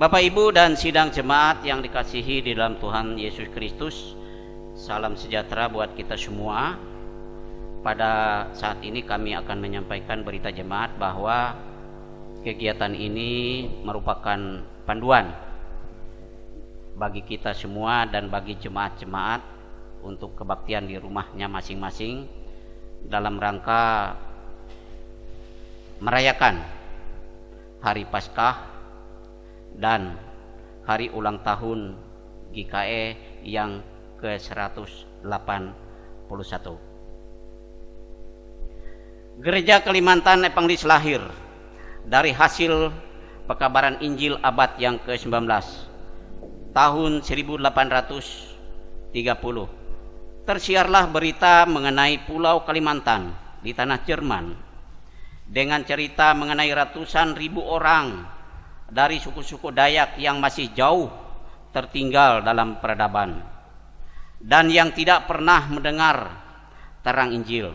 Bapak Ibu dan sidang jemaat yang dikasihi di dalam Tuhan Yesus Kristus, salam sejahtera buat kita semua. Pada saat ini kami akan menyampaikan berita jemaat bahwa kegiatan ini merupakan panduan bagi kita semua dan bagi jemaat-jemaat untuk kebaktian di rumahnya masing-masing dalam rangka merayakan Hari Paskah dan hari ulang tahun GKE yang ke-181. Gereja Kalimantan Evangelis lahir dari hasil pekabaran Injil abad yang ke-19 tahun 1830. Tersiarlah berita mengenai Pulau Kalimantan di tanah Jerman dengan cerita mengenai ratusan ribu orang dari suku-suku Dayak yang masih jauh tertinggal dalam peradaban dan yang tidak pernah mendengar terang Injil.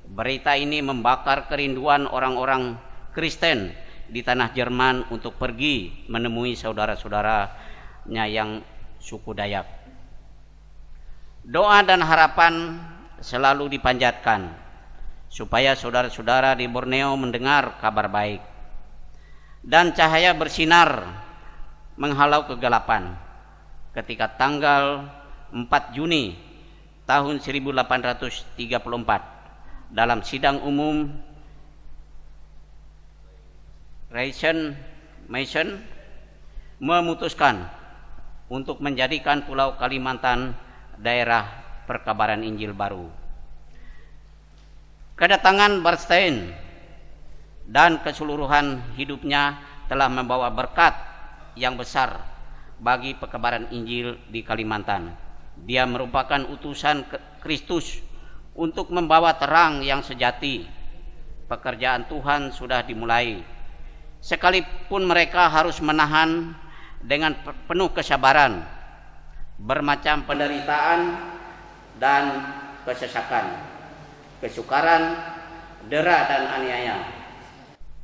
Berita ini membakar kerinduan orang-orang Kristen di tanah Jerman untuk pergi menemui saudara-saudaranya yang suku Dayak. Doa dan harapan selalu dipanjatkan supaya saudara-saudara di Borneo mendengar kabar baik dan cahaya bersinar menghalau kegelapan. Ketika tanggal 4 Juni tahun 1834 dalam sidang umum Mason memutuskan untuk menjadikan Pulau Kalimantan daerah perkabaran Injil baru. Kedatangan Bernstein dan keseluruhan hidupnya telah membawa berkat yang besar bagi pekabaran Injil di Kalimantan. Dia merupakan utusan Kristus untuk membawa terang yang sejati. Pekerjaan Tuhan sudah dimulai, sekalipun mereka harus menahan dengan penuh kesabaran bermacam penderitaan dan kesesakan, kesukaran, dera dan aniaya.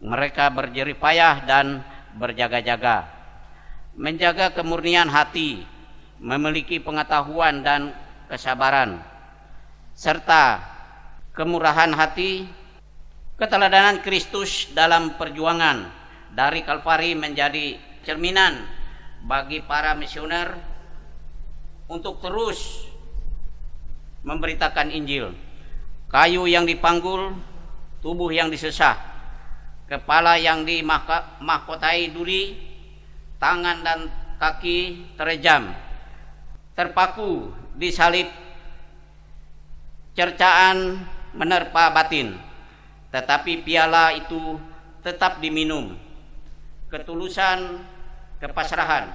Mereka berjerih payah dan berjaga-jaga, menjaga kemurnian hati, memiliki pengetahuan dan kesabaran, serta kemurahan hati. Keteladanan Kristus dalam perjuangan dari Kalvari menjadi cerminan bagi para misioner untuk terus memberitakan Injil. Kayu yang dipanggul, tubuh yang disesah, kepala yang dimahkotai duri, tangan dan kaki terejam, terpaku di salib, cercaan menerpa batin, tetapi piala itu tetap diminum. Ketulusan, kepasrahan,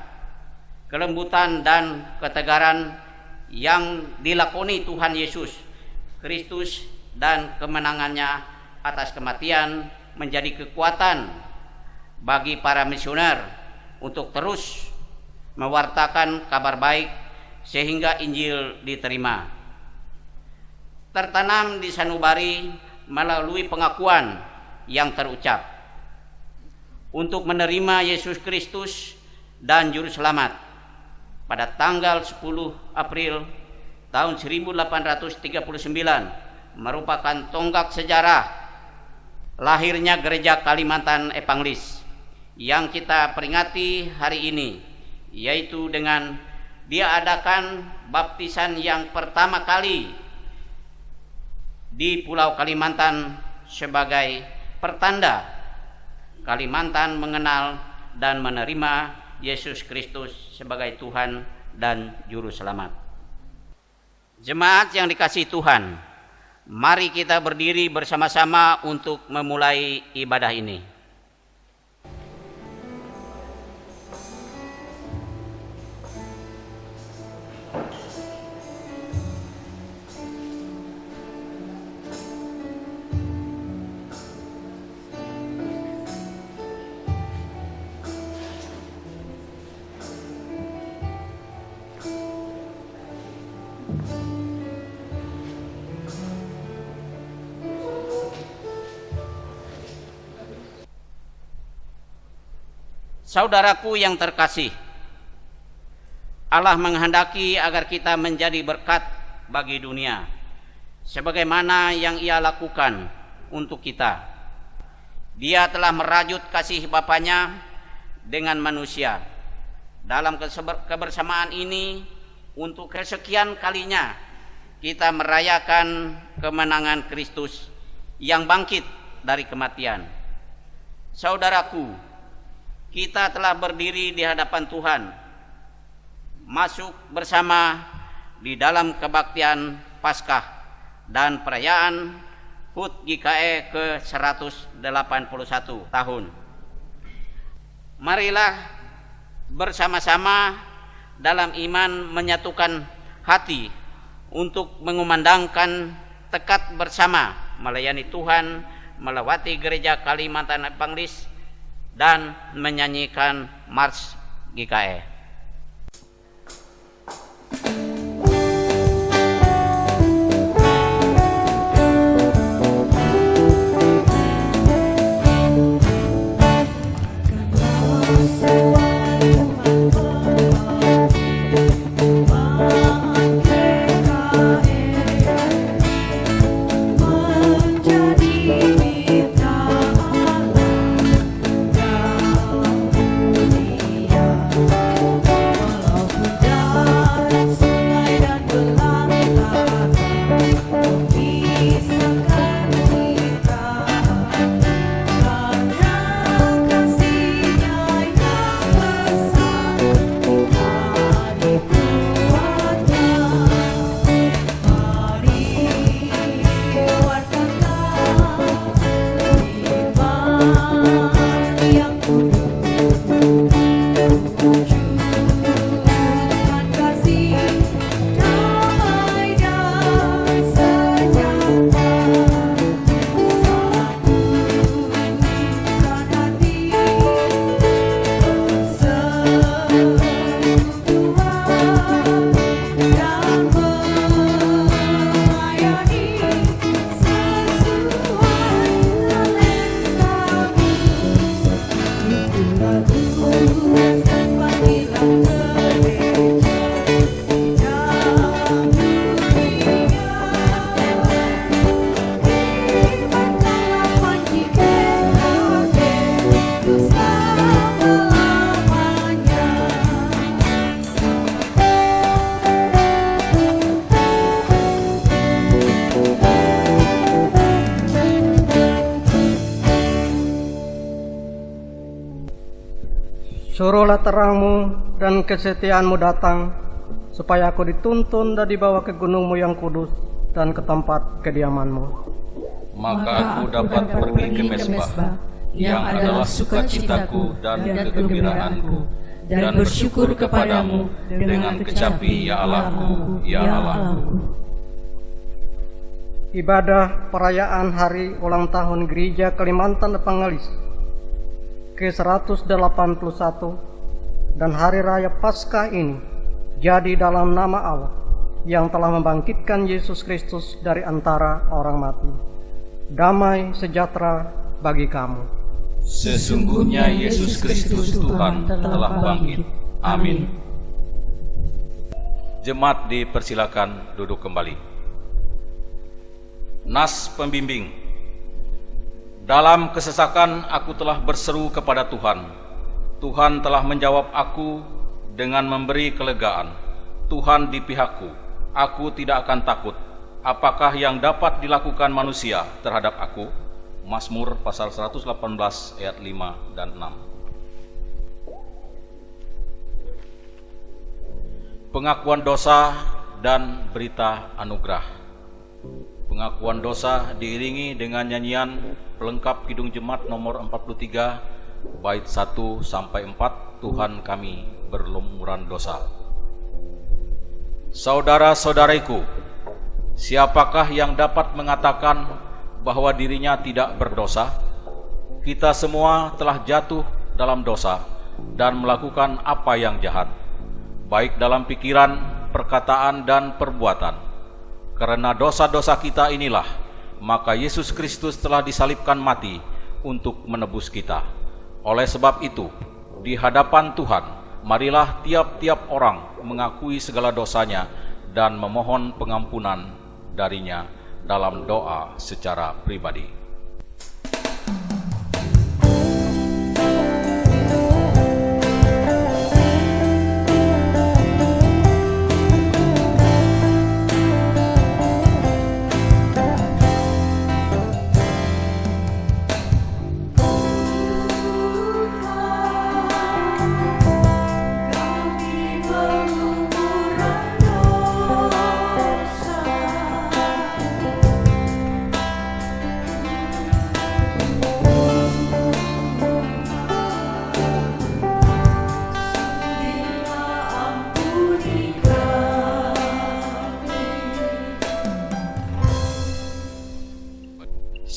kelembutan dan ketegaran yang dilakoni Tuhan Yesus Kristus dan kemenangannya atas kematian menjadi kekuatan bagi para misioner untuk terus mewartakan kabar baik sehingga Injil diterima. Tertanam di sanubari melalui pengakuan yang terucap untuk menerima Yesus Kristus dan Juru Selamat pada tanggal 10 April tahun 1839 merupakan tonggak sejarah lahirnya Gereja Kalimantan Evangelis yang kita peringati hari ini, yaitu dengan diadakan baptisan yang pertama kali di Pulau Kalimantan sebagai pertanda Kalimantan mengenal dan menerima Yesus Kristus sebagai Tuhan dan Juru Selamat. Jemaat yang dikasihi Tuhan, mari kita berdiri bersama-sama untuk memulai ibadah ini. Saudaraku yang terkasih, Allah menghendaki agar kita menjadi berkat bagi dunia, sebagaimana yang Ia lakukan untuk kita. Dia telah merajut kasih Bapanya dengan manusia. Dalam kebersamaan ini, untuk kesekian kalinya kita merayakan kemenangan Kristus yang bangkit dari kematian. Saudaraku, kita telah berdiri di hadapan Tuhan, masuk bersama di dalam kebaktian Paskah dan perayaan HUT GKE ke-181 tahun. Marilah bersama-sama dalam iman menyatukan hati untuk mengumandangkan tekad bersama melayani Tuhan melewati gereja Kalimantan Evangelis dan menyanyikan Mars GKE. Suruhlah terangmu dan kesetiaanmu datang, supaya aku dituntun dan dibawa ke gunungmu yang kudus dan ke tempat kediamanmu. Maka aku dapat pergi ke Mesbah, yang adalah sukacitaku dan kegembiraanku, dan bersyukur kepadamu dengan kecapi, ya Allahku, ya Allahku. Ibadah perayaan hari ulang tahun Gereja Kalimantan Evangelis ke-181 dan Hari Raya Paskah ini jadi dalam nama Allah yang telah membangkitkan Yesus Kristus dari antara orang mati. Damai sejahtera bagi kamu. Sesungguhnya Yesus Kristus Tuhan telah bangkit. Amin. Jemaat dipersilakan duduk kembali. Nas pembimbing. Dalam kesesakan aku telah berseru kepada Tuhan. Tuhan telah menjawab aku dengan memberi kelegaan. Tuhan di pihakku, aku tidak akan takut. Apakah yang dapat dilakukan manusia terhadap aku? Mazmur pasal 118 ayat 5 dan 6. Pengakuan dosa dan berita anugerah. Pengakuan dosa diiringi dengan nyanyian pelengkap Kidung Jemaat nomor 43 bait 1 sampai 4, Tuhan kami berlumuran dosa. Saudara-saudariku, siapakah yang dapat mengatakan bahwa dirinya tidak berdosa? Kita semua telah jatuh dalam dosa dan melakukan apa yang jahat, baik dalam pikiran, perkataan, dan perbuatan. Karena dosa-dosa kita inilah, maka Yesus Kristus telah disalibkan mati untuk menebus kita. Oleh sebab itu, di hadapan Tuhan, marilah tiap-tiap orang mengakui segala dosanya dan memohon pengampunan darinya dalam doa secara pribadi.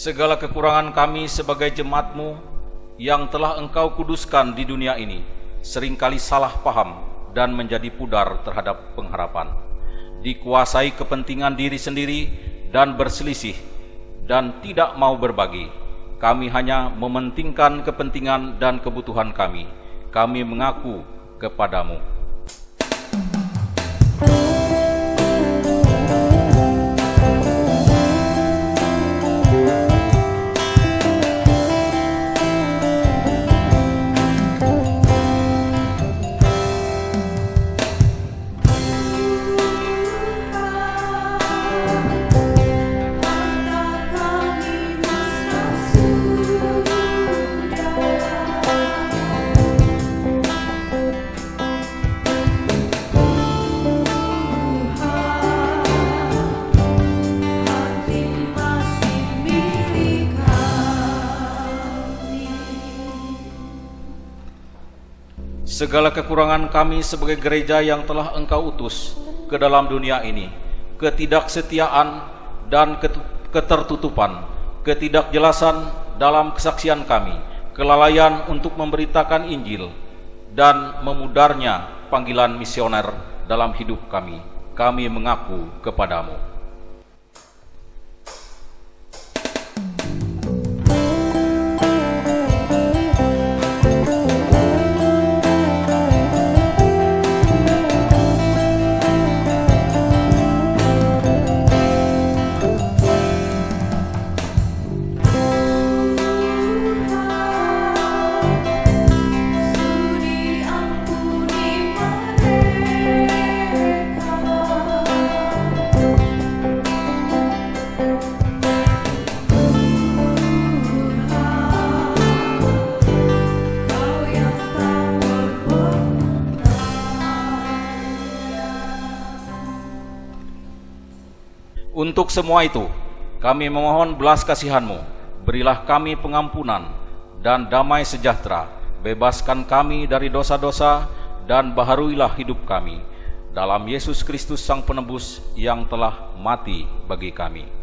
Segala kekurangan kami sebagai jemaat-Mu yang telah Engkau kuduskan di dunia ini seringkali salah paham dan menjadi pudar terhadap pengharapan, dikuasai kepentingan diri sendiri dan berselisih dan tidak mau berbagi. Kami hanya mementingkan kepentingan dan kebutuhan kami. Kami mengaku kepadamu. Segala kekurangan kami sebagai gereja yang telah Engkau utus ke dalam dunia ini, ketidaksetiaan dan ketertutupan, ketidakjelasan dalam kesaksian kami, kelalaian untuk memberitakan Injil, dan memudarnya panggilan misioner dalam hidup kami, kami mengaku kepadamu. Untuk semua itu, kami memohon belas kasihan-Mu, berilah kami pengampunan dan damai sejahtera, bebaskan kami dari dosa-dosa dan baharuilah hidup kami, dalam Yesus Kristus Sang Penebus yang telah mati bagi kami.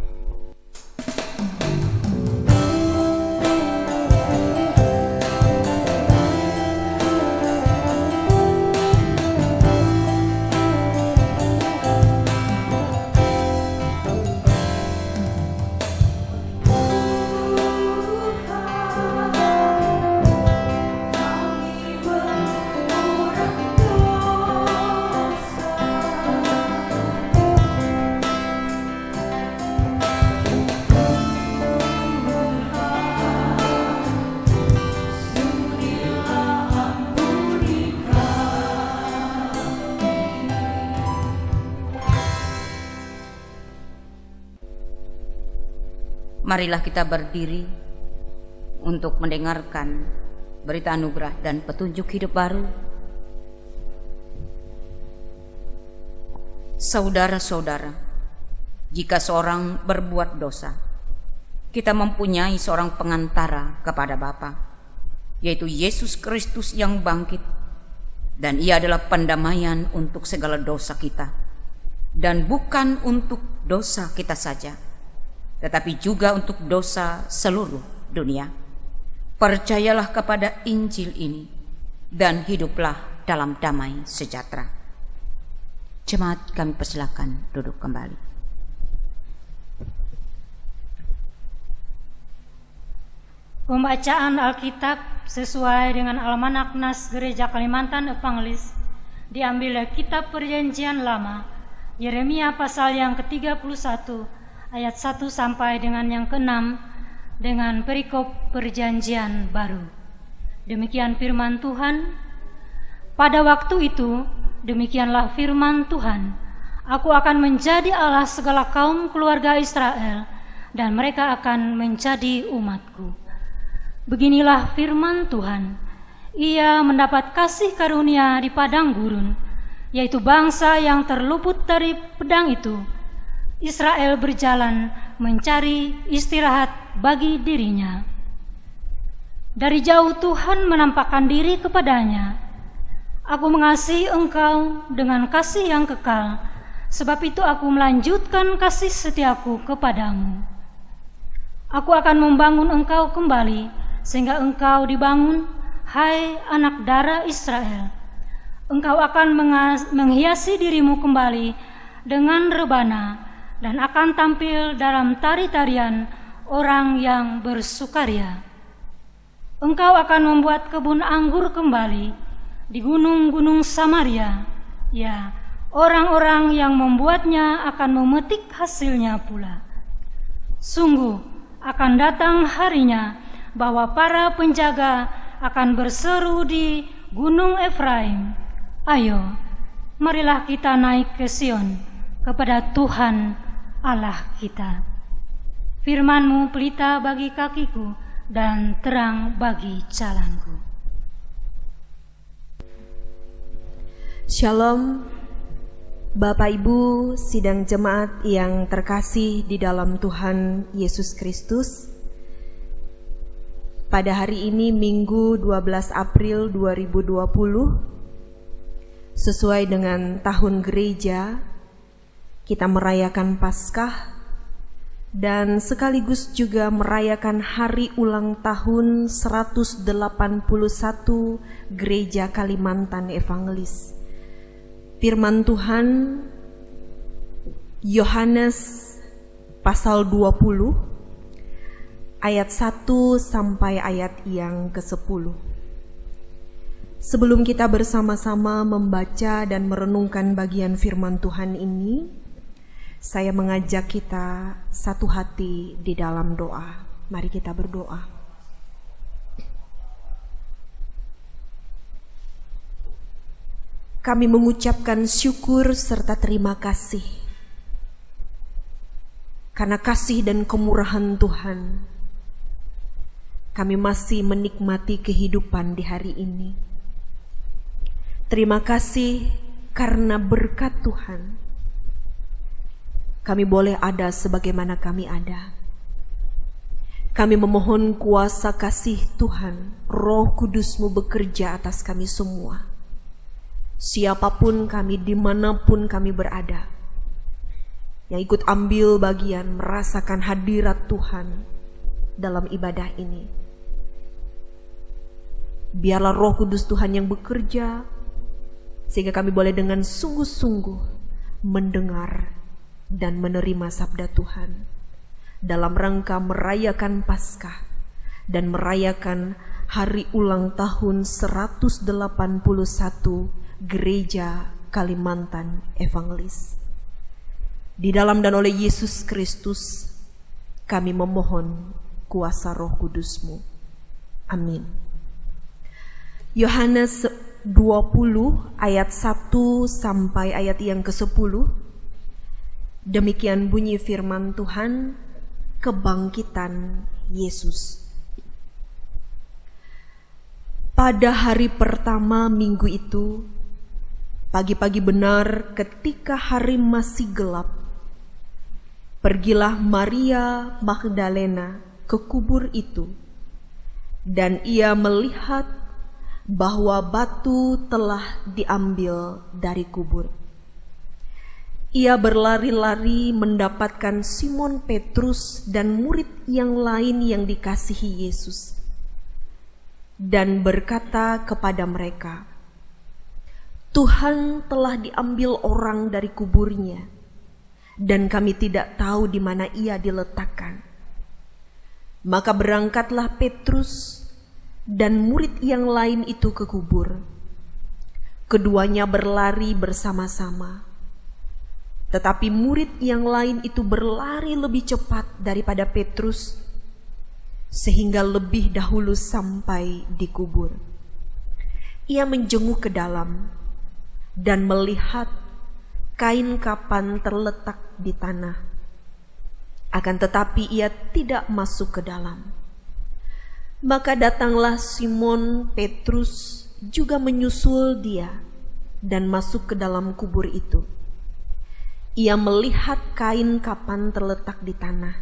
Marilah kita berdiri untuk mendengarkan berita anugerah dan petunjuk hidup baru. Saudara-saudara, jika seorang berbuat dosa, kita mempunyai seorang pengantara kepada Bapa, yaitu Yesus Kristus yang bangkit, dan Ia adalah pendamaian untuk segala dosa kita, dan bukan untuk dosa kita saja, tetapi juga untuk dosa seluruh dunia. Percayalah kepada Injil ini dan hiduplah dalam damai sejahtera. Jemaat, kami persilakan duduk kembali. Pembacaan Alkitab sesuai dengan Almanak Nas Gereja Kalimantan Evangelis, diambil dari Kitab Perjanjian Lama, Yeremia pasal yang ke-31 ayat 1 sampai dengan yang ke-6 dengan perikop Perjanjian Baru. Demikian firman Tuhan. Pada waktu itu, demikianlah firman Tuhan, Aku akan menjadi Allah segala kaum keluarga Israel, dan mereka akan menjadi umatku. Beginilah firman Tuhan, Ia mendapat kasih karunia di padang gurun, yaitu bangsa yang terluput dari pedang itu. Israel berjalan mencari istirahat bagi dirinya. Dari jauh Tuhan menampakkan diri kepadanya. Aku mengasihi engkau dengan kasih yang kekal, sebab itu aku melanjutkan kasih setiaku kepadamu. Aku akan membangun engkau kembali, sehingga engkau dibangun, hai anak darah Israel. Engkau akan menghiasi dirimu kembali dengan rebana, dan akan tampil dalam tari-tarian orang yang bersukaria. Engkau akan membuat kebun anggur kembali di gunung-gunung Samaria. Ya, orang-orang yang membuatnya akan memetik hasilnya pula. Sungguh akan datang harinya bahwa para penjaga akan berseru di gunung Efraim, Ayo, marilah kita naik ke Sion, kepada Tuhan Allah kita. Firman-Mu pelita bagi kakiku dan terang bagi jalanku. Shalom, Bapak Ibu sidang jemaat yang terkasih di dalam Tuhan Yesus Kristus. Pada hari ini Minggu 12 April 2020, sesuai dengan tahun gereja, kita merayakan Paskah dan sekaligus juga merayakan hari ulang tahun 181 Gereja Kalimantan Evangelis. Firman Tuhan Yohanes pasal 20 ayat 1 sampai ayat yang ke-10. Sebelum kita bersama-sama membaca dan merenungkan bagian firman Tuhan ini, saya mengajak kita satu hati di dalam doa. Mari kita berdoa. Kami mengucapkan syukur serta terima kasih karena kasih dan kemurahan Tuhan. Kami masih menikmati kehidupan di hari ini. Terima kasih karena berkat Tuhan. Kami boleh ada sebagaimana kami ada. Kami memohon kuasa kasih Tuhan, Roh Kudus-Mu bekerja atas kami semua. Siapapun kami, dimanapun kami berada, yang ikut ambil bagian merasakan hadirat Tuhan dalam ibadah ini. Biarlah Roh Kudus Tuhan yang bekerja, sehingga kami boleh dengan sungguh-sungguh mendengar dan menerima sabda Tuhan dalam rangka merayakan Paskah dan merayakan hari ulang tahun 181 Gereja Kalimantan Evangelis. Di dalam dan oleh Yesus Kristus kami memohon kuasa Roh Kudus-Mu. Amin. Yohanes 20 ayat 1 sampai ayat yang ke-10. Demikian bunyi firman Tuhan, kebangkitan Yesus. Pada hari pertama minggu itu, pagi-pagi benar ketika hari masih gelap, pergilah Maria Magdalena ke kubur itu, dan ia melihat bahwa batu telah diambil dari kubur. Ia berlari-lari mendapatkan Simon Petrus dan murid yang lain yang dikasihi Yesus, dan berkata kepada mereka, Tuhan telah diambil orang dari kuburnya, dan kami tidak tahu di mana ia diletakkan. Maka berangkatlah Petrus dan murid yang lain itu ke kubur. Keduanya berlari bersama-sama. Tetapi murid yang lain itu berlari lebih cepat daripada Petrus, sehingga lebih dahulu sampai di kubur. Ia menjenguk ke dalam dan melihat kain kapan terletak di tanah. Akan tetapi ia tidak masuk ke dalam. Maka datanglah Simon Petrus juga menyusul dia dan masuk ke dalam kubur itu. Ia melihat kain kapan terletak di tanah,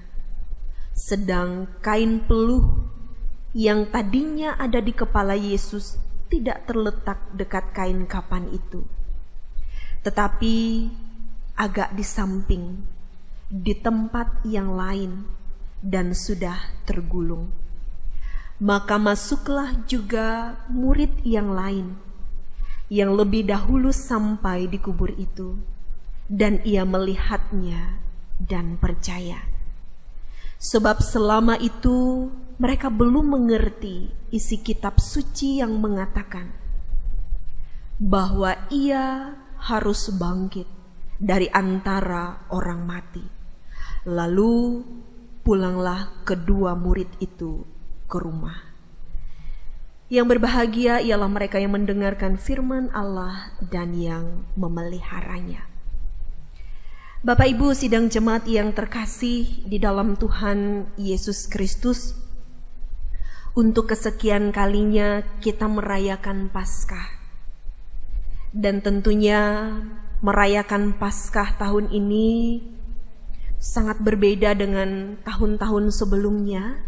sedang kain peluh yang tadinya ada di kepala Yesus tidak terletak dekat kain kapan itu, tetapi agak di samping, di tempat yang lain, dan sudah tergulung. Maka masuklah juga murid yang lain, yang lebih dahulu sampai di kubur itu, dan ia melihatnya dan percaya. Sebab selama itu mereka belum mengerti isi kitab suci yang mengatakan bahwa ia harus bangkit dari antara orang mati. Lalu pulanglah kedua murid itu ke rumah. Yang berbahagia ialah mereka yang mendengarkan firman Allah dan yang memeliharanya. Bapak Ibu sidang jemaat yang terkasih di dalam Tuhan Yesus Kristus, untuk kesekian kalinya kita merayakan Paskah. Dan tentunya merayakan Paskah tahun ini sangat berbeda dengan tahun-tahun sebelumnya,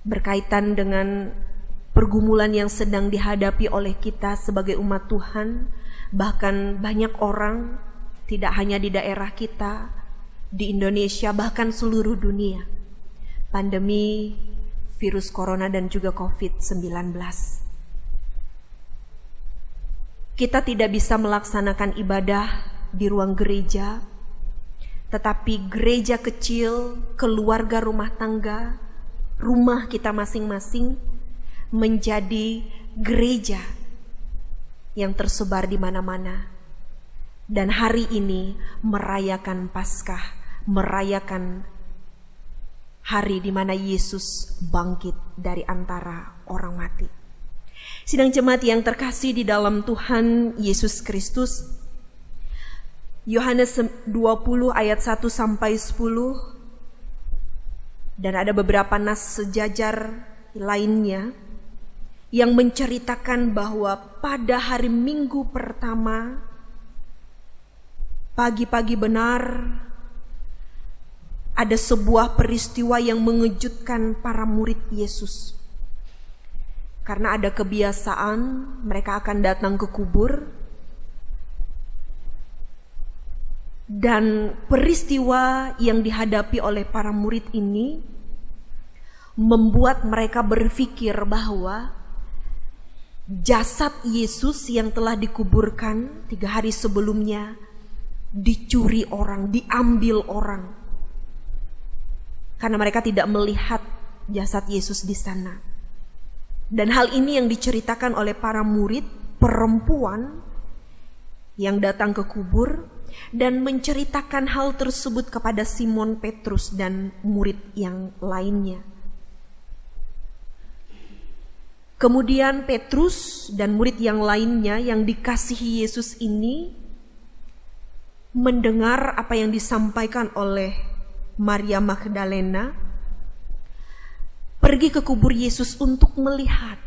berkaitan dengan pergumulan yang sedang dihadapi oleh kita sebagai umat Tuhan. Bahkan banyak orang, tidak hanya di daerah kita, di Indonesia, bahkan seluruh dunia, pandemi virus corona dan juga COVID-19. Kita tidak bisa melaksanakan ibadah di ruang gereja, tetapi gereja kecil, keluarga rumah tangga, rumah kita masing-masing menjadi gereja yang tersebar di mana-mana. Dan hari ini merayakan Paskah, merayakan hari di mana Yesus bangkit dari antara orang mati. Sidang jemaat yang terkasih di dalam Tuhan Yesus Kristus, Yohanes 20 ayat 1 sampai 10, dan ada beberapa nas sejajar lainnya yang menceritakan bahwa pada hari Minggu pertama, pagi-pagi benar, ada sebuah peristiwa yang mengejutkan para murid Yesus. Karena ada kebiasaan mereka akan datang ke kubur, dan peristiwa yang dihadapi oleh para murid ini membuat mereka berpikir bahwa jasad Yesus yang telah dikuburkan 3 hari sebelumnya dicuri orang, diambil orang. Karena mereka tidak melihat jasad Yesus di sana. Dan hal ini yang diceritakan oleh para murid perempuan yang datang ke kubur dan menceritakan hal tersebut kepada Simon Petrus dan murid yang lainnya. Kemudian Petrus dan murid yang lainnya yang dikasihi Yesus ini mendengar apa yang disampaikan oleh Maria Magdalena, pergi ke kubur Yesus untuk melihat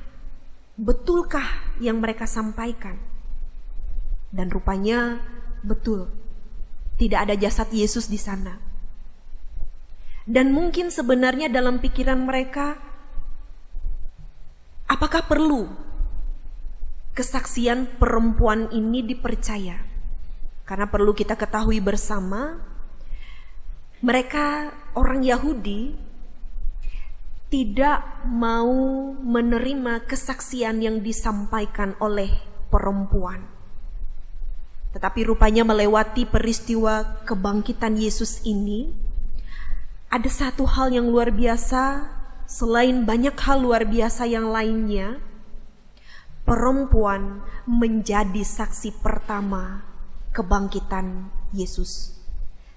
betulkah yang mereka sampaikan. Dan rupanya betul, tidak ada jasad Yesus di sana. Dan mungkin sebenarnya dalam pikiran mereka, apakah perlu kesaksian perempuan ini dipercaya? Karena perlu kita ketahui bersama, mereka orang Yahudi tidak mau menerima kesaksian yang disampaikan oleh perempuan. Tetapi rupanya melewati peristiwa kebangkitan Yesus ini, ada satu hal yang luar biasa selain banyak hal luar biasa yang lainnya, perempuan menjadi saksi pertama kebangkitan Yesus.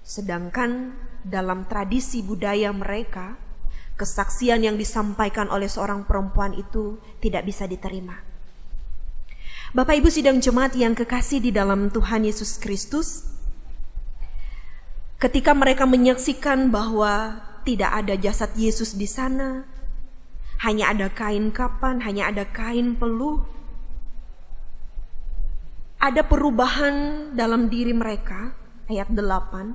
Sedangkan dalam tradisi budaya mereka, kesaksian yang disampaikan oleh seorang perempuan itu tidak bisa diterima. Bapak Ibu sidang jemaat yang kekasih di dalam Tuhan Yesus Kristus, ketika mereka menyaksikan bahwa tidak ada jasad Yesus di sana, hanya ada kain kapan, hanya ada kain peluh, ada perubahan dalam diri mereka. Ayat 8,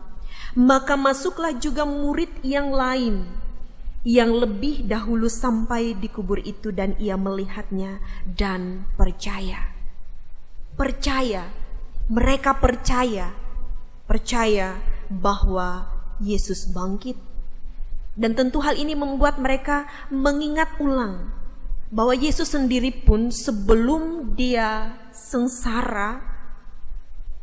maka masuklah juga murid yang lain yang lebih dahulu sampai di kubur itu, dan ia melihatnya dan percaya. Mereka percaya bahwa Yesus bangkit. Dan tentu hal ini membuat mereka mengingat ulang bahwa Yesus sendiri pun sebelum dia sengsara,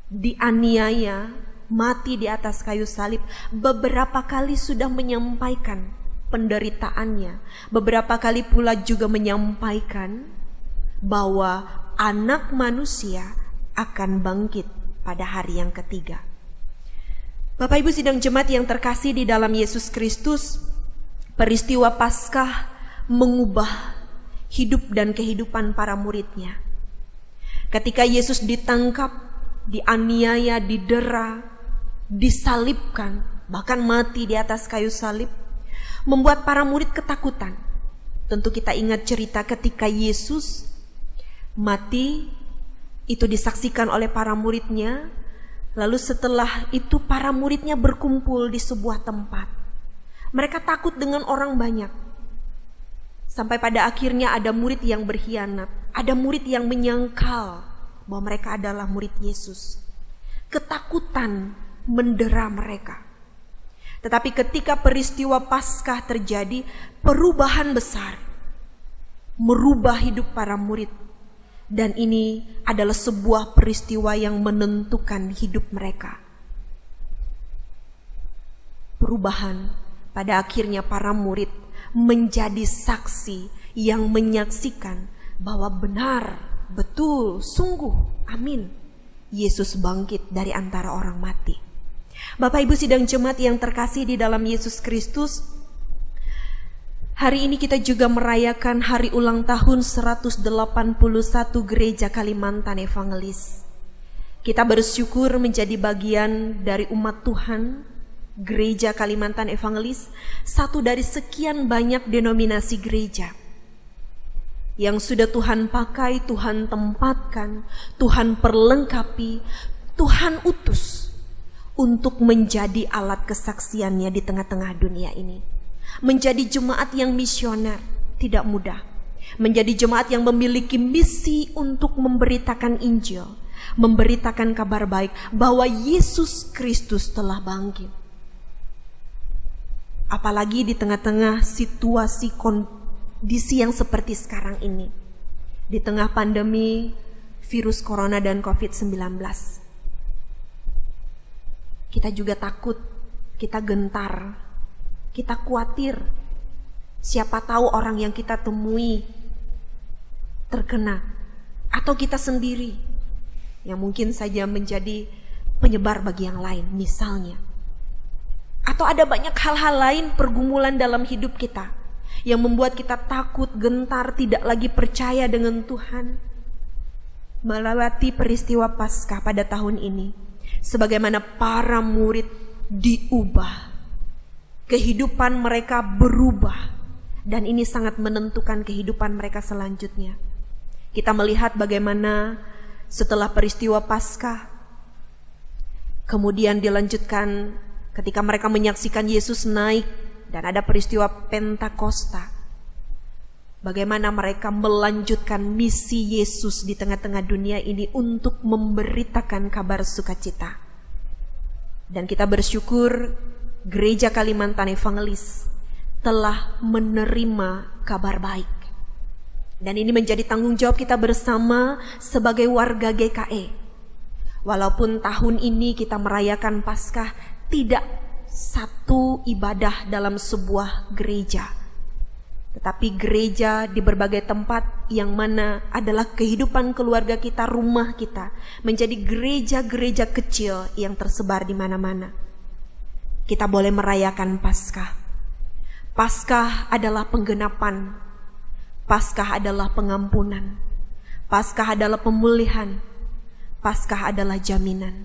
dianiaya, mati di atas kayu salib, beberapa kali sudah menyampaikan penderitaannya. Beberapa kali pula juga menyampaikan bahwa Anak Manusia akan bangkit pada hari yang ketiga. Bapak Ibu sidang jemaat yang terkasih di dalam Yesus Kristus, peristiwa Paskah mengubah hidup dan kehidupan para muridnya. Ketika Yesus ditangkap, dianiaya, didera, disalibkan, bahkan mati di atas kayu salib, membuat para murid ketakutan. Tentu kita ingat cerita ketika Yesus mati, itu disaksikan oleh para muridnya. Lalu setelah itu para muridnya berkumpul di sebuah tempat. Mereka takut dengan orang banyak. Sampai pada akhirnya ada murid yang berkhianat, ada murid yang menyangkal bahwa mereka adalah murid Yesus. Ketakutan mendera mereka. Tetapi ketika peristiwa Paskah terjadi, perubahan besar merubah hidup para murid. Dan ini adalah sebuah peristiwa yang menentukan hidup mereka. Perubahan, pada akhirnya para murid menjadi saksi yang menyaksikan bahwa benar, betul, sungguh, amin, Yesus bangkit dari antara orang mati. Bapak Ibu sidang jemaat yang terkasih di dalam Yesus Kristus, hari ini kita juga merayakan hari ulang tahun 181 Gereja Kalimantan Evangelis. Kita bersyukur menjadi bagian dari umat Tuhan, Gereja Kalimantan Evangelis, satu dari sekian banyak denominasi gereja yang sudah Tuhan pakai, Tuhan tempatkan, Tuhan perlengkapi, Tuhan utus untuk menjadi alat kesaksiannya di tengah-tengah dunia ini. Menjadi jemaat yang misioner tidak mudah. Menjadi jemaat yang memiliki misi untuk memberitakan Injil, memberitakan kabar baik bahwa Yesus Kristus telah bangkit. Apalagi di tengah-tengah situasi kondisi yang seperti sekarang ini, di tengah pandemi virus corona dan COVID-19. Kita juga takut, kita gentar, kita khawatir. Siapa tahu orang yang kita temui terkena, atau kita sendiri yang mungkin saja menjadi penyebar bagi yang lain misalnya. Atau ada banyak hal-hal lain, pergumulan dalam hidup kita yang membuat kita takut, gentar, tidak lagi percaya dengan Tuhan. Melewati peristiwa Paskah pada tahun ini, sebagaimana para murid diubah, kehidupan mereka berubah, dan ini sangat menentukan kehidupan mereka selanjutnya. Kita melihat bagaimana setelah peristiwa Paskah, kemudian dilanjutkan ketika mereka menyaksikan Yesus naik dan ada peristiwa Pentakosta. Bagaimana mereka melanjutkan misi Yesus di tengah-tengah dunia ini untuk memberitakan kabar sukacita. Dan kita bersyukur Gereja Kalimantan Evangelis telah menerima kabar baik. Dan ini menjadi tanggung jawab kita bersama sebagai warga GKE. Walaupun tahun ini kita merayakan Paskah tidak satu ibadah dalam sebuah gereja, tetapi gereja di berbagai tempat yang mana adalah kehidupan keluarga kita, rumah kita, menjadi gereja-gereja kecil yang tersebar di mana-mana. Kita boleh merayakan Paskah. Paskah adalah penggenapan. Paskah adalah pengampunan. Paskah adalah pemulihan. Paskah adalah jaminan.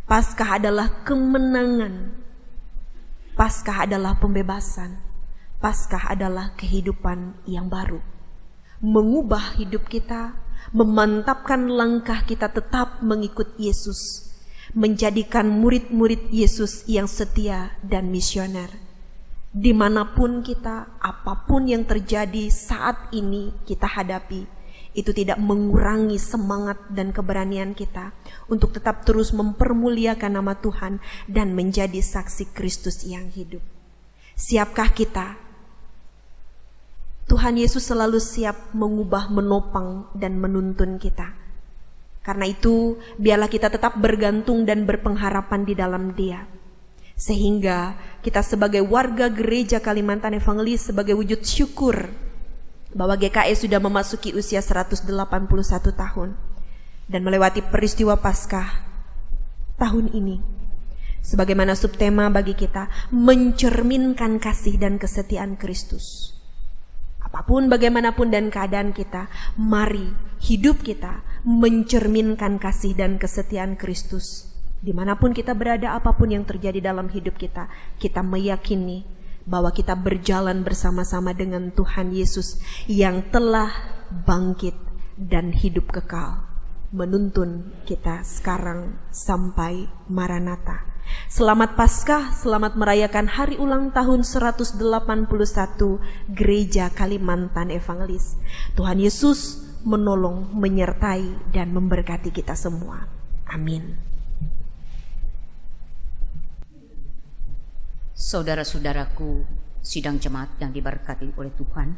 Paskah adalah kemenangan. Paskah adalah pembebasan. Paskah adalah kehidupan yang baru. Mengubah hidup kita, memantapkan langkah kita tetap mengikut Yesus, menjadikan murid-murid Yesus yang setia dan misioner. Dimanapun kita, apapun yang terjadi saat ini kita hadapi, itu tidak mengurangi semangat dan keberanian kita untuk tetap terus mempermuliakan nama Tuhan dan menjadi saksi Kristus yang hidup. Siapkah kita? Tuhan Yesus selalu siap mengubah, menopang, dan menuntun kita. Karena itu, biarlah kita tetap bergantung dan berpengharapan di dalam Dia. Sehingga kita sebagai warga gereja Kalimantan Evangelis, sebagai wujud syukur bahwa GKE sudah memasuki usia 181 tahun dan melewati peristiwa Paskah tahun ini. Sebagaimana subtema bagi kita, mencerminkan kasih dan kesetiaan Kristus. Apapun bagaimanapun dan keadaan kita, mari hidup kita mencerminkan kasih dan kesetiaan Kristus. Dimanapun kita berada, apapun yang terjadi dalam hidup kita, kita meyakini bahwa kita berjalan bersama-sama dengan Tuhan Yesus yang telah bangkit dan hidup kekal, menuntun kita sekarang sampai Maranatha. Selamat Paskah, selamat merayakan hari ulang tahun 181 Gereja Kalimantan Evangelis. Tuhan Yesus menolong, menyertai, dan memberkati kita semua. Amin. Saudara-saudaraku, sidang jemaat yang diberkati oleh Tuhan,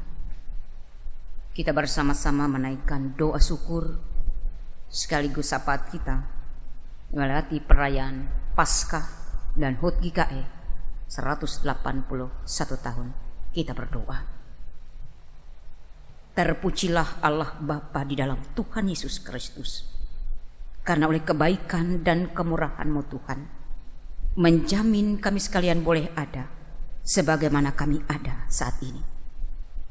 kita bersama-sama menaikkan doa syukur sekaligus syafaat kita melewati perayaan Paskah dan HUT GKE 181 tahun. Kita berdoa. Terpujilah Allah Bapa di dalam Tuhan Yesus Kristus, karena oleh kebaikan dan kemurahan-Mu Tuhan, menjamin kami sekalian boleh ada sebagaimana kami ada saat ini.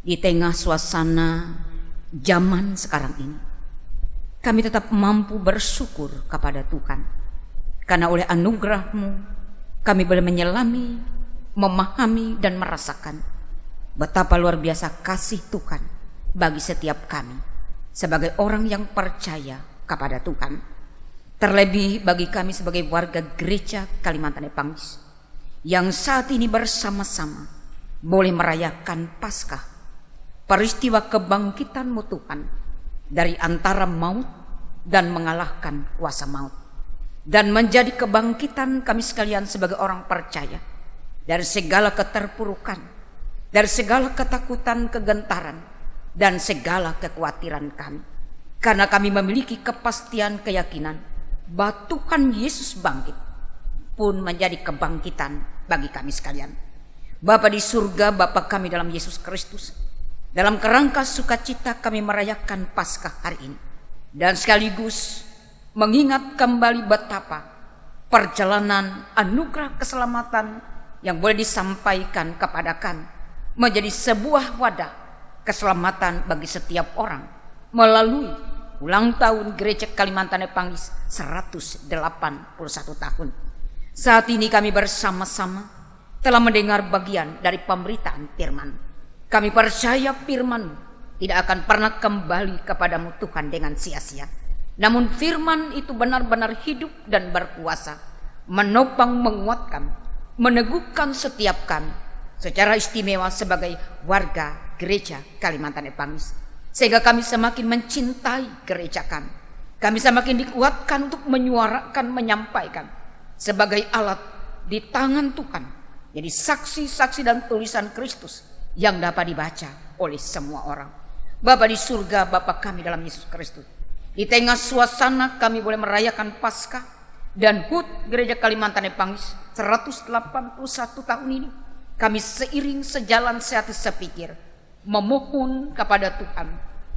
Di tengah suasana zaman sekarang ini, kami tetap mampu bersyukur kepada Tuhan. Karena oleh anugerah-Mu, kami boleh menyelami, memahami, dan merasakan betapa luar biasa kasih Tuhan bagi setiap kami sebagai orang yang percaya kepada Tuhan. Terlebih bagi kami sebagai warga gereja Kalimantan Evangelis yang saat ini bersama-sama boleh merayakan Paskah, peristiwa kebangkitan-Mu Tuhan dari antara maut dan mengalahkan kuasa maut, dan menjadi kebangkitan kami sekalian sebagai orang percaya dari segala keterpurukan, dari segala ketakutan, kegentaran, dan segala kekhawatiran kami. Karena kami memiliki kepastian keyakinan bahwa Tuhan Yesus bangkit pun menjadi kebangkitan bagi kami sekalian. Bapa di surga, Bapa kami dalam Yesus Kristus, dalam kerangka sukacita kami merayakan Paskah hari ini, dan sekaligus mengingat kembali betapa perjalanan anugerah keselamatan yang boleh disampaikan kepada kami menjadi sebuah wadah keselamatan bagi setiap orang melalui ulang tahun Gereja Kalimantan Evangelis 181 tahun. Saat ini kami bersama-sama telah mendengar bagian dari pemberitaan firman. Kami percaya firman tidak akan pernah kembali kepadamu Tuhan dengan sia-sia. Namun firman itu benar-benar hidup dan berkuasa, menopang, menguatkan, meneguhkan setiap kami secara istimewa sebagai warga gereja Kalimantan Evangelis, sehingga kami semakin mencintai gereja kami. Kami semakin dikuatkan untuk menyuarakan, menyampaikan sebagai alat di tangan Tuhan, jadi saksi-saksi dan tulisan Kristus yang dapat dibaca oleh semua orang. Bapa di surga, Bapa kami dalam Yesus Kristus, di tengah suasana kami boleh merayakan Paskah dan HUT Gereja Kalimantan Evangelis 181 tahun ini, kami seiring sejalan sehati sepikir memohon kepada Tuhan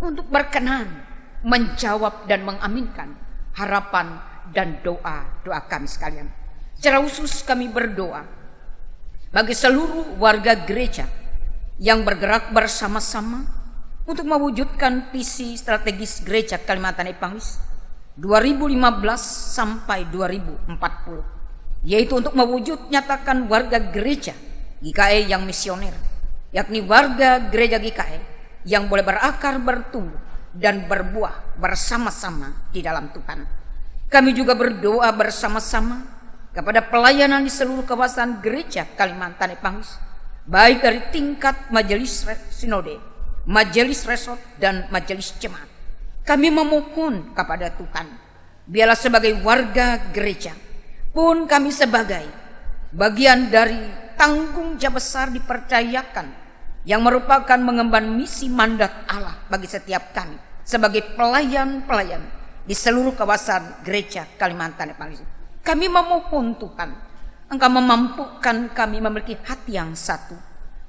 untuk berkenan menjawab dan mengaminkan harapan dan doa-doa kami sekalian. Secara khusus kami berdoa bagi seluruh warga gereja yang bergerak bersama-sama untuk mewujudkan visi strategis Gereja Kalimantan Evangelis 2015 sampai 2040, yaitu untuk mewujud nyatakan warga gereja GKI yang misioner, yakni warga gereja GKI yang boleh berakar, bertumbuh, dan berbuah bersama-sama di dalam Tuhan. Kami juga berdoa bersama-sama kepada pelayanan di seluruh kawasan gereja Kalimantan Evangelis, baik dari tingkat majelis sinode, majelis resort, dan majelis jemaat. Kami memohon kepada Tuhan, biarlah sebagai warga gereja pun kami sebagai bagian dari tanggung jawab besar dipercayakan yang merupakan mengemban misi mandat Allah bagi setiap kami sebagai pelayan-pelayan di seluruh kawasan gereja Kalimantan Evangelis. Kami memohon Tuhan, Engkau memampukan kami memiliki hati yang satu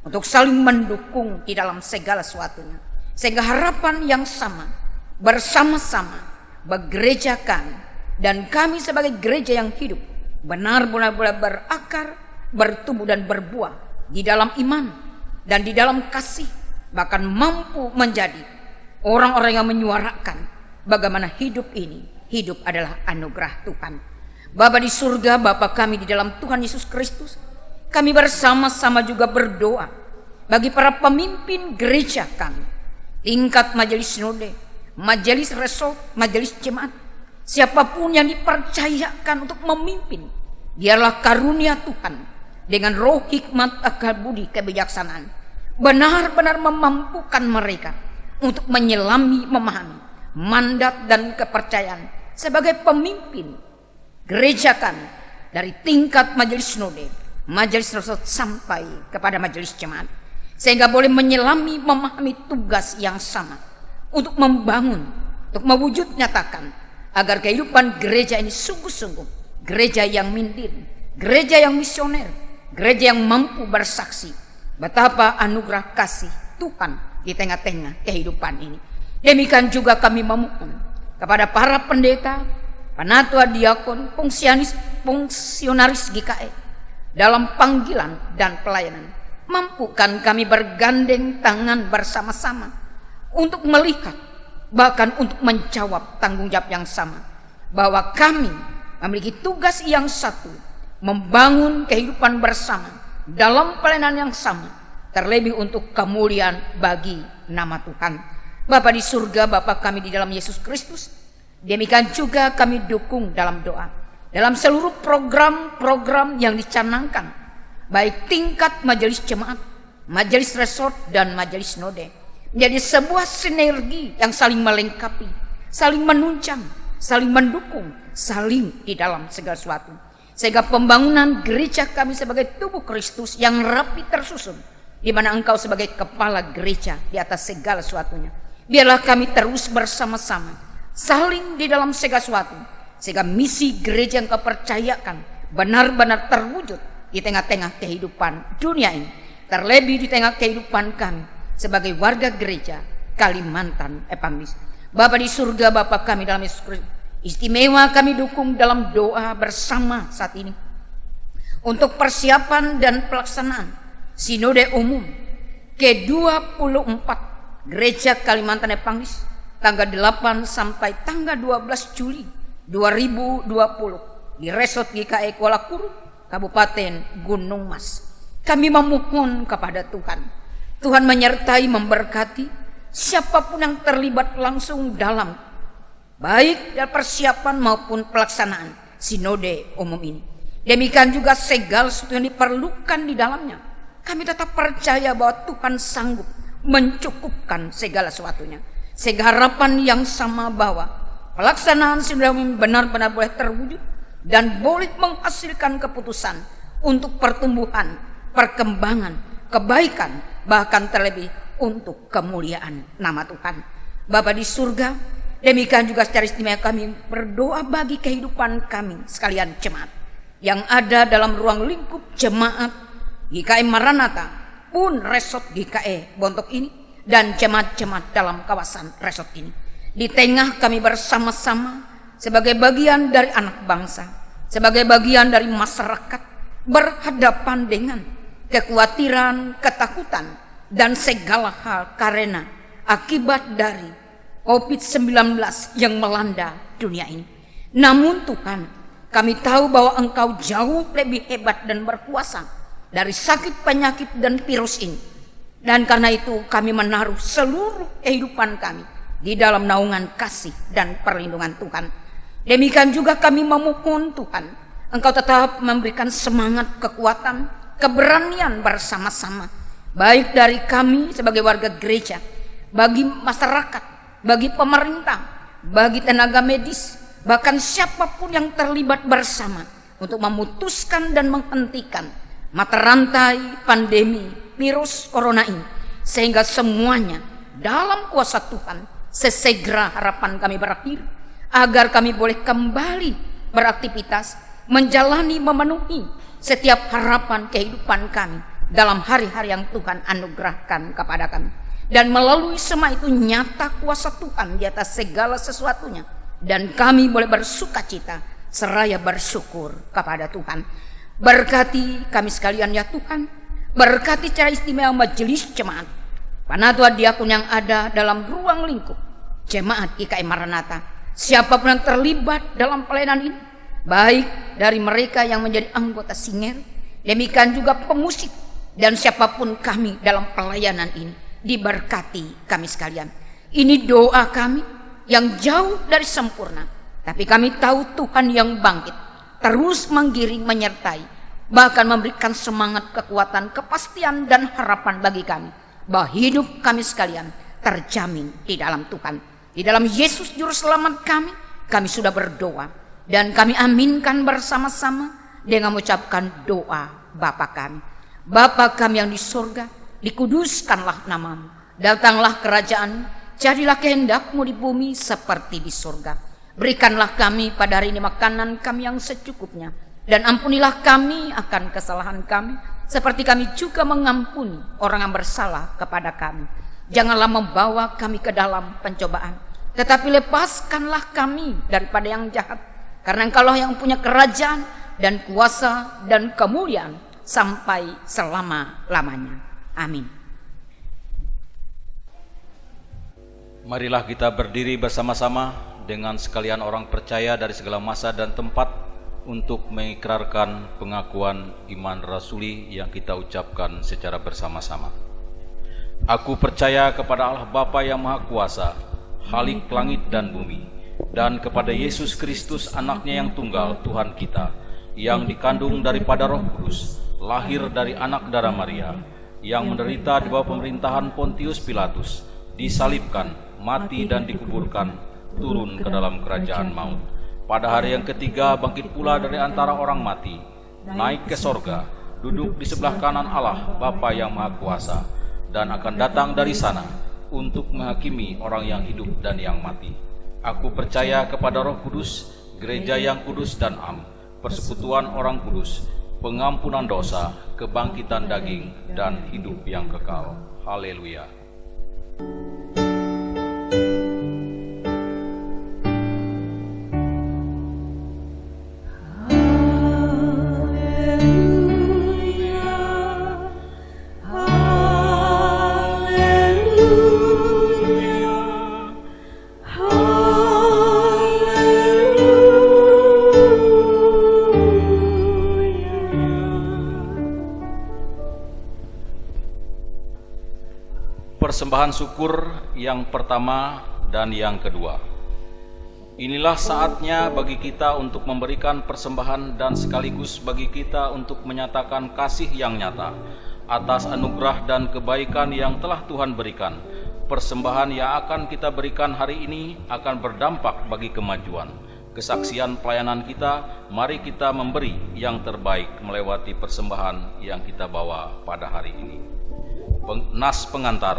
untuk saling mendukung di dalam segala sesuatunya, sehingga harapan yang sama bersama-sama bergerejakan, dan kami sebagai gereja yang hidup benar-benar berakar, bertumbuh, dan berbuah di dalam iman dan di dalam kasih, bahkan mampu menjadi orang-orang yang menyuarakan bagaimana hidup ini, hidup adalah anugerah Tuhan. Bapa di surga, Bapa kami di dalam Tuhan Yesus Kristus, kami bersama-sama juga berdoa bagi para pemimpin gereja kami, tingkat majelis sinode, majelis resort, majelis jemaat, siapapun yang dipercayakan untuk memimpin, biarlah karunia Tuhan dengan roh hikmat, akal budi, kebijaksanaan benar-benar memampukan mereka untuk menyelami, memahami mandat dan kepercayaan sebagai pemimpin gereja kami, dari tingkat majelis sinode, majelis resort, sampai kepada majelis jemaat, sehingga boleh menyelami, memahami tugas yang sama untuk membangun, untuk mewujud nyatakan agar kehidupan gereja ini sungguh-sungguh gereja yang mindin, gereja yang misioner, gereja yang mampu bersaksi betapa anugerah kasih Tuhan di tengah-tengah kehidupan ini. Demikian juga kami memohon kepada para pendeta, penatua, diakon, fungsionaris GKI dalam panggilan dan pelayanan. Mampukan kami bergandeng tangan bersama-sama untuk melihat, bahkan untuk menjawab tanggung jawab yang sama, bahwa kami memiliki tugas yang satu, membangun kehidupan bersama dalam pelayanan yang sama, terlebih untuk kemuliaan bagi nama Tuhan. Bapa di surga, Bapa kami di dalam Yesus Kristus, demikian juga kami dukung dalam doa dalam seluruh program-program yang dicanangkan, baik tingkat majelis jemaat, majelis resort, dan majelis sinode, menjadi sebuah sinergi yang saling melengkapi, saling menunjang, saling mendukung, saling di dalam segala sesuatu, sehingga pembangunan gereja kami sebagai tubuh Kristus yang rapi tersusun, di mana Engkau sebagai kepala gereja di atas segala sesuatunya. Biarlah kami terus bersama-sama saling di dalam segala sesuatu, sehingga misi gereja yang Kau percayakan benar-benar terwujud di tengah-tengah kehidupan dunia ini, terlebih di tengah kehidupan kami sebagai warga gereja Kalimantan Evangelis. Bapa di surga, Bapa kami dalam Yesus Kristus, istimewa kami dukung dalam doa bersama saat ini untuk persiapan dan pelaksanaan Sinode Umum ke-24 Gereja Kalimantan Evangelis tanggal 8 sampai tanggal 12 Juli 2020 di Resort GKI Kuala Kuru, Kabupaten Gunung Mas. Kami memohon kepada Tuhan, Tuhan menyertai, memberkati siapapun yang terlibat langsung dalam baik dalam persiapan maupun pelaksanaan Sinode Umum ini. Demikian juga segala sesuatu yang diperlukan di dalamnya. Kami tetap percaya bahwa Tuhan sanggup mencukupkan segala sesuatunya, sehingga harapan yang sama bahwa pelaksanaan Sinode Umum benar-benar boleh terwujud dan boleh menghasilkan keputusan untuk pertumbuhan, perkembangan, kebaikan, bahkan terlebih untuk kemuliaan nama Tuhan. Bapa di surga, demikian juga secara istimewa kami berdoa bagi kehidupan kami sekalian jemaat yang ada dalam ruang lingkup jemaat GKI Maranatha pun Resort GKI Bontok ini, dan jemaat-jemaat dalam kawasan resort ini. Di tengah kami bersama-sama sebagai bagian dari anak bangsa, sebagai bagian dari masyarakat, berhadapan dengan kekhawatiran, ketakutan, dan segala hal karena akibat dari COVID-19 yang melanda dunia ini. Namun Tuhan, kami tahu bahwa Engkau jauh lebih hebat dan berkuasa dari sakit, penyakit, dan virus ini. Dan karena itu kami menaruh seluruh kehidupan kami di dalam naungan kasih dan perlindungan Tuhan. Demikian juga kami memohon Tuhan, Engkau tetap memberikan semangat, kekuatan, keberanian bersama-sama, baik dari kami sebagai warga gereja, bagi masyarakat, bagi pemerintah, bagi tenaga medis, bahkan siapapun yang terlibat bersama untuk memutuskan dan menghentikan mata rantai pandemi virus corona ini, sehingga semuanya dalam kuasa Tuhan sesegera harapan kami berakhir, agar kami boleh kembali beraktivitas, menjalani, memenuhi setiap harapan kehidupan kami dalam hari-hari yang Tuhan anugerahkan kepada kami. Dan melalui semua itu nyata kuasa Tuhan di atas segala sesuatunya, dan kami boleh bersukacita seraya bersyukur kepada Tuhan. Berkati kami sekalian ya Tuhan, berkati secara istimewa majelis jemaat, panatua diakon yang ada dalam ruang lingkup jemaat GKI Maranatha, siapapun yang terlibat dalam pelayanan ini, baik dari mereka yang menjadi anggota singer, demikian juga pemusik, dan siapapun kami dalam pelayanan ini, diberkati kami sekalian. Ini doa kami yang jauh dari sempurna, tapi kami tahu Tuhan yang bangkit terus menggiring, menyertai, bahkan memberikan semangat, kekuatan, kepastian, dan harapan bagi kami, bahwa hidup kami sekalian terjamin di dalam Tuhan. Di dalam Yesus Juru Selamat kami sudah berdoa, dan kami aminkan bersama-sama dengan mengucapkan doa Bapa kami. Bapa kami yang di surga, dikuduskanlah namamu, datanglah kerajaan, jadilah kehendak-Mu di bumi seperti di surga. Berikanlah kami pada hari ini makanan kami yang secukupnya, dan ampunilah kami akan kesalahan kami, seperti kami juga mengampuni orang yang bersalah kepada kami. Janganlah membawa kami ke dalam pencobaan, tetapi lepaskanlah kami daripada yang jahat. Karena Engkaulah yang punya kerajaan dan kuasa dan kemuliaan sampai selama-lamanya. Amin. Marilah kita berdiri bersama-sama dengan sekalian orang percaya dari segala masa dan tempat untuk mengikrarkan pengakuan iman rasuli yang kita ucapkan secara bersama-sama. Aku percaya kepada Allah Bapa yang Maha Kuasa, Khalik langit dan bumi, dan kepada Yesus Kristus anaknya yang tunggal, Tuhan kita, yang dikandung daripada Roh Kudus, lahir dari anak darah Maria, yang menderita di bawah pemerintahan Pontius Pilatus, disalibkan, mati dan dikuburkan, turun ke dalam kerajaan maut. Pada hari yang ketiga bangkit pula dari antara orang mati, naik ke sorga, duduk di sebelah kanan Allah Bapa yang Maha Kuasa, dan akan datang dari sana untuk menghakimi orang yang hidup dan yang mati. Aku percaya kepada Roh Kudus, gereja yang kudus dan am, persekutuan orang kudus, pengampunan dosa, kebangkitan daging, dan hidup yang kekal. Haleluya. Persembahan syukur yang pertama dan yang kedua. Inilah saatnya bagi kita untuk memberikan persembahan dan sekaligus bagi kita untuk menyatakan kasih yang nyata atas anugerah dan kebaikan yang telah Tuhan berikan. Persembahan yang akan kita berikan hari ini akan berdampak bagi kemajuan, kesaksian pelayanan kita. Mari kita memberi yang terbaik melewati persembahan yang kita bawa pada hari ini. Nas pengantar.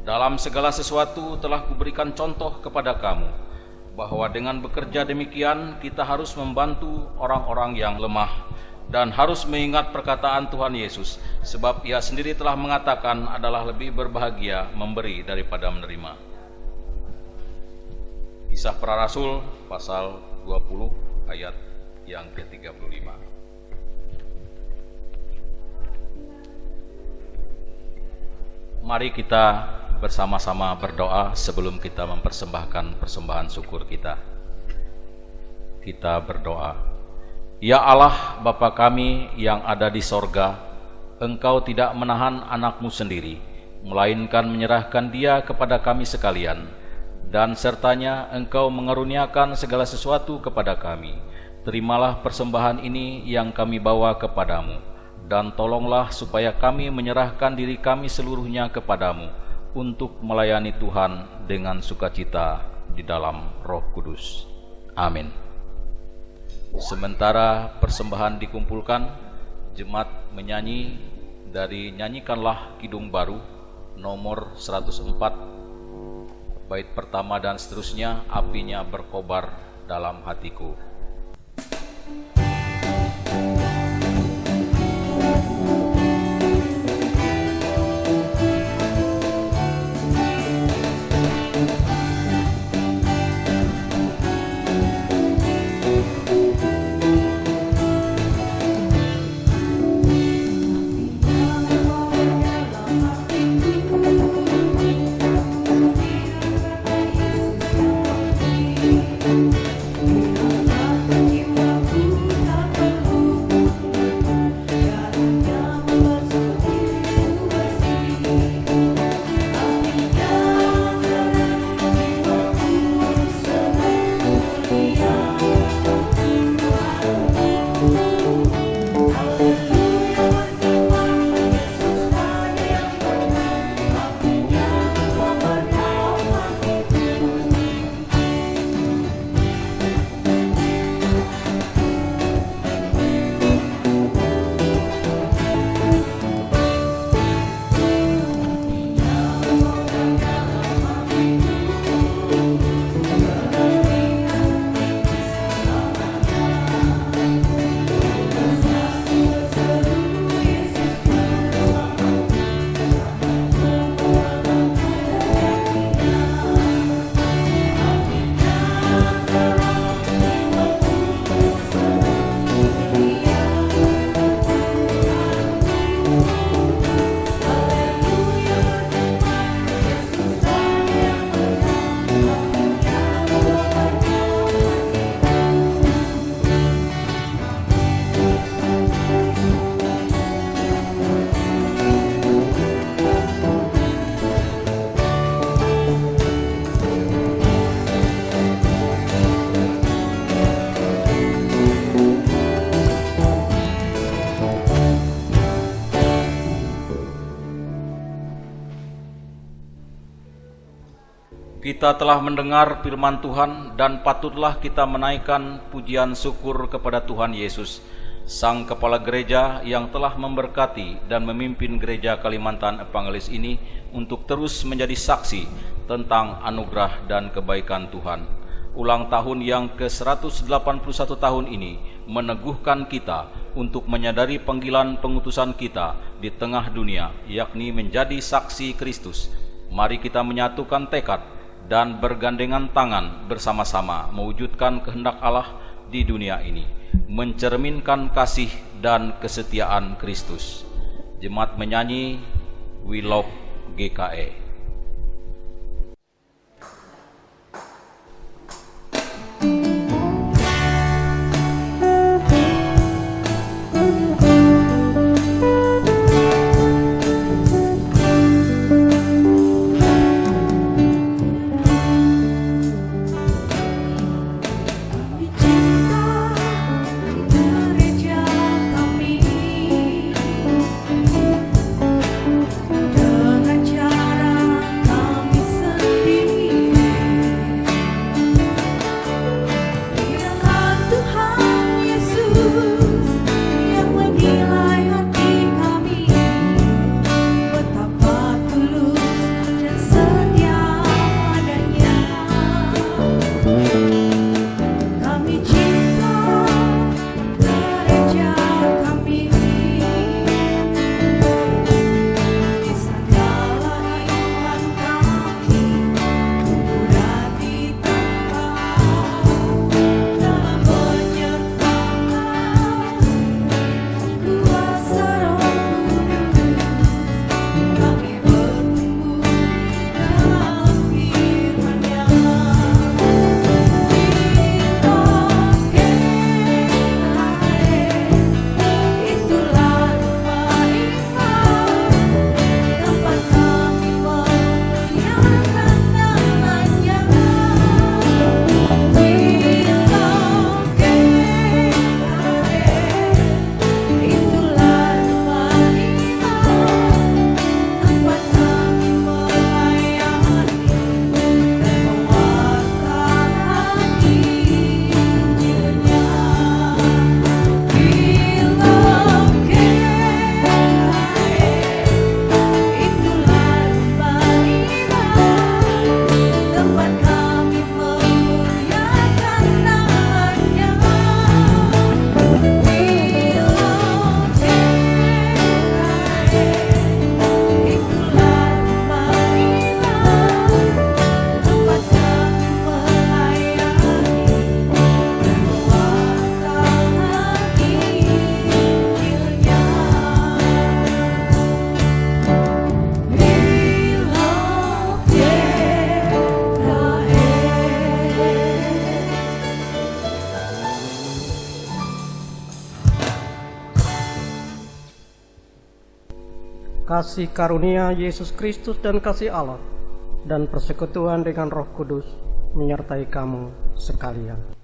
Dalam segala sesuatu telah kuberikan contoh kepada kamu, bahwa dengan bekerja demikian kita harus membantu orang-orang yang lemah dan harus mengingat perkataan Tuhan Yesus, sebab Ia sendiri telah mengatakan adalah lebih berbahagia memberi daripada menerima. Kisah Para Rasul pasal 20 ayat yang ke-35. Mari kita bersama-sama berdoa sebelum kita mempersembahkan persembahan syukur kita. Kita berdoa. Ya Allah, Bapa kami yang ada di sorga, Engkau tidak menahan anak-Mu sendiri, melainkan menyerahkan Dia kepada kami sekalian, dan sertanya Engkau mengaruniakan segala sesuatu kepada kami. Terimalah persembahan ini yang kami bawa kepadamu, dan tolonglah supaya kami menyerahkan diri kami seluruhnya kepadamu, untuk melayani Tuhan dengan sukacita di dalam Roh Kudus. Amin. Sementara persembahan dikumpulkan, jemaat menyanyi dari Nyanyikanlah Kidung Baru nomor 104, bait pertama dan seterusnya, Apinya Berkobar Dalam Hatiku. Kita telah mendengar firman Tuhan dan patutlah kita menaikkan pujian syukur kepada Tuhan Yesus, Sang Kepala Gereja yang telah memberkati dan memimpin Gereja Kalimantan Evangelis ini untuk terus menjadi saksi tentang anugerah dan kebaikan Tuhan. Ulang tahun yang ke-181 tahun ini meneguhkan kita untuk menyadari panggilan pengutusan kita di tengah dunia, yakni menjadi saksi Kristus. Mari kita menyatukan tekad dan bergandengan tangan bersama-sama mewujudkan kehendak Allah di dunia ini, mencerminkan kasih dan kesetiaan Kristus. Jemaat menyanyi We Love GKE. Dengan cara kasih karunia Yesus Kristus dan kasih Allah dan persekutuan dengan Roh Kudus menyertai kamu sekalian.